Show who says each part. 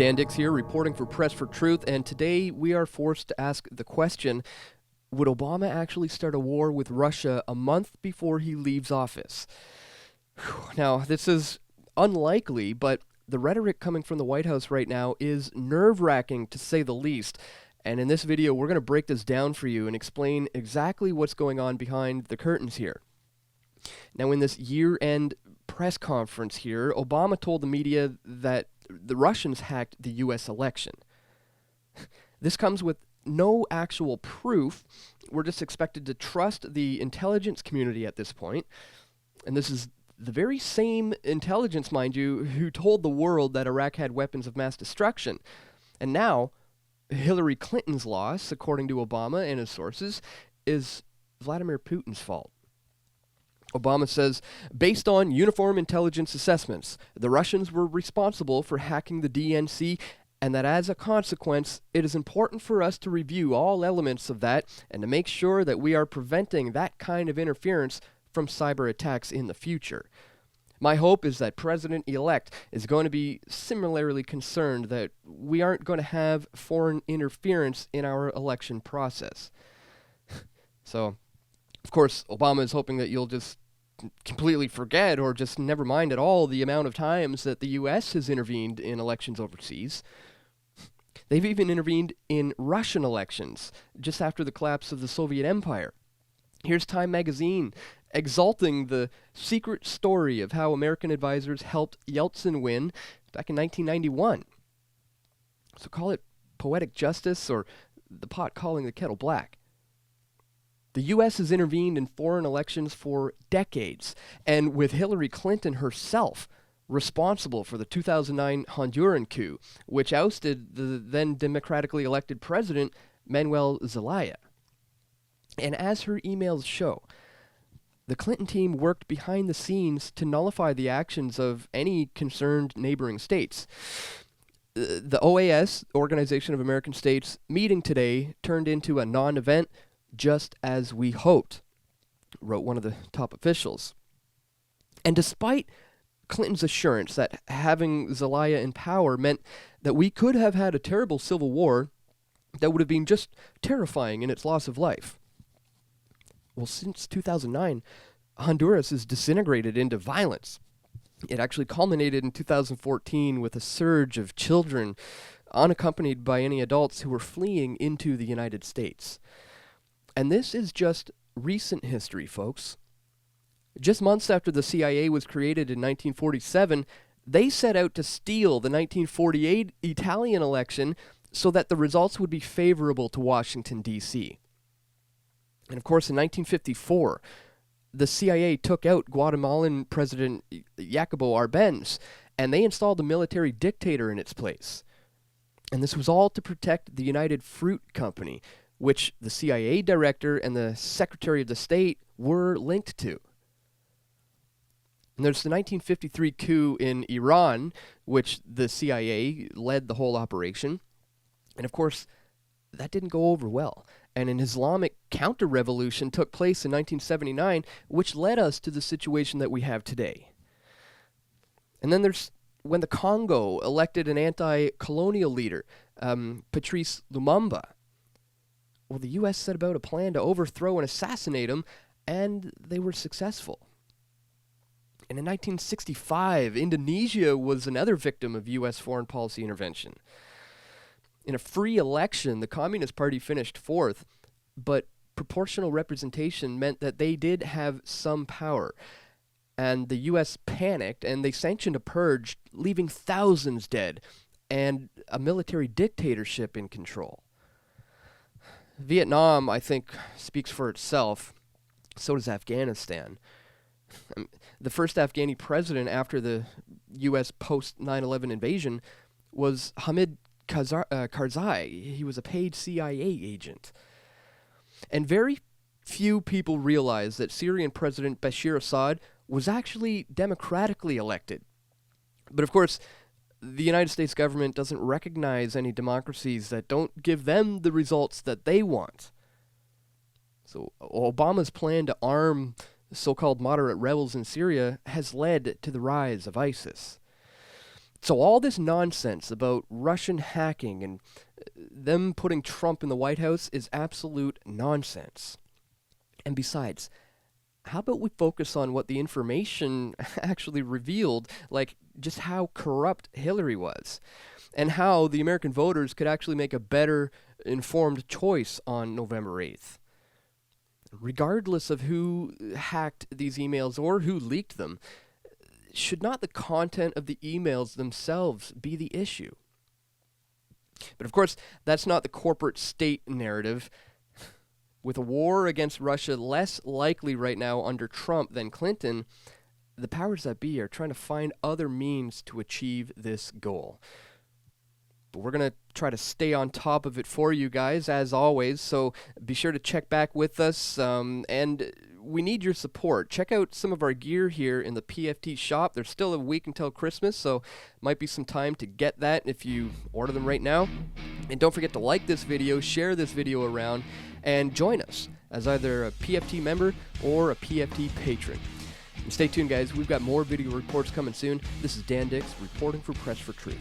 Speaker 1: Dan Dix here, reporting for Press for Truth, and today we are forced to ask the question, would Obama actually start a war with Russia a month before he leaves office? Now, this is unlikely, but the rhetoric coming from the White House right now is nerve-wracking to say the least. And in this video, we're going to break this down for you and explain exactly what's going on behind the curtains here. Now, in this year-end press conference here, Obama told the media that the Russians hacked the U.S. election. This comes with no actual proof. We're just expected to trust the intelligence community at this point. And this is the very same intelligence, mind you, who told the world that Iraq had weapons of mass destruction. And now, Hillary Clinton's loss, according to Obama and his sources, is Vladimir Putin's fault. Obama says, based on uniform intelligence assessments, the Russians were responsible for hacking the DNC, and that as a consequence, it is important for us to review all elements of that and to make sure that we are preventing that kind of interference from cyber attacks in the future. My hope is that President-elect is going to be similarly concerned that we aren't going to have foreign interference in our election process. So, of course, Obama is hoping that you'll just completely forget or just never mind at all the amount of times that the U.S. has intervened in elections overseas. They've even intervened in Russian elections just after the collapse of the Soviet Empire. Here's Time magazine exalting the secret story of how American advisors helped Yeltsin win back in 1991. So call it poetic justice or the pot calling the kettle black. The U.S. has intervened in foreign elections for decades, and with Hillary Clinton herself responsible for the 2009 Honduran coup, which ousted the then democratically elected president, Manuel Zelaya. And as her emails show, the Clinton team worked behind the scenes to nullify the actions of any concerned neighboring states. The OAS, Organization of American States, meeting today turned into a non-event, just as we hoped, wrote one of the top officials. And despite Clinton's assurance that having Zelaya in power meant that we could have had a terrible civil war that would have been just terrifying in its loss of life. Well, since 2009, Honduras has disintegrated into violence. It actually culminated in 2014 with a surge of children unaccompanied by any adults who were fleeing into the United States. And this is just recent history, folks. Just months after the CIA was created in 1947, they set out to steal the 1948 Italian election so that the results would be favorable to Washington, D.C. And of course, in 1954, the CIA took out Guatemalan President Jacobo Arbenz, and they installed a military dictator in its place. And this was all to protect the United Fruit Company, which the CIA director and the Secretary of the State were linked to. And there's the 1953 coup in Iran, which the CIA led the whole operation. And of course, that didn't go over well. And an Islamic counter-revolution took place in 1979, which led us to the situation that we have today. And then there's when the Congo elected an anti-colonial leader, Patrice Lumumba. Well, the U.S. set about a plan to overthrow and assassinate him, and they were successful. And in 1965, Indonesia was another victim of U.S. foreign policy intervention. In a free election, the Communist Party finished fourth, but proportional representation meant that they did have some power. And the U.S. panicked, and they sanctioned a purge, leaving thousands dead, and a military dictatorship in control. Vietnam, I think, speaks for itself. So does Afghanistan. The first Afghani president after the U.S. post-9/11 invasion was Hamid Karzai. He was a paid CIA agent. And very few people realize that Syrian President Bashir Assad was actually democratically elected. But of course, the United States government doesn't recognize any democracies that don't give them the results that they want. So Obama's plan to arm so-called moderate rebels in Syria has led to the rise of ISIS. So all this nonsense about Russian hacking and them putting Trump in the White House is absolute nonsense. And besides, how about we focus on what the information actually revealed, like just how corrupt Hillary was, and how the American voters could actually make a better informed choice on November 8th. Regardless of who hacked these emails or who leaked them, should not the content of the emails themselves be the issue? But of course, that's not the corporate state narrative. With a war against Russia less likely right now under Trump than Clinton, the powers that be are trying to find other means to achieve this goal. But we're going to try to stay on top of it for you guys, as always, so be sure to check back with us, and we need your support. Check out some of our gear here in the PFT shop. There's still a week until Christmas, so might be some time to get that if you order them right now. And don't forget to like this video, share this video around, and join us as either a PFT member or a PFT patron. And stay tuned, guys. We've got more video reports coming soon. This is Dan Dix reporting for Press for Truth.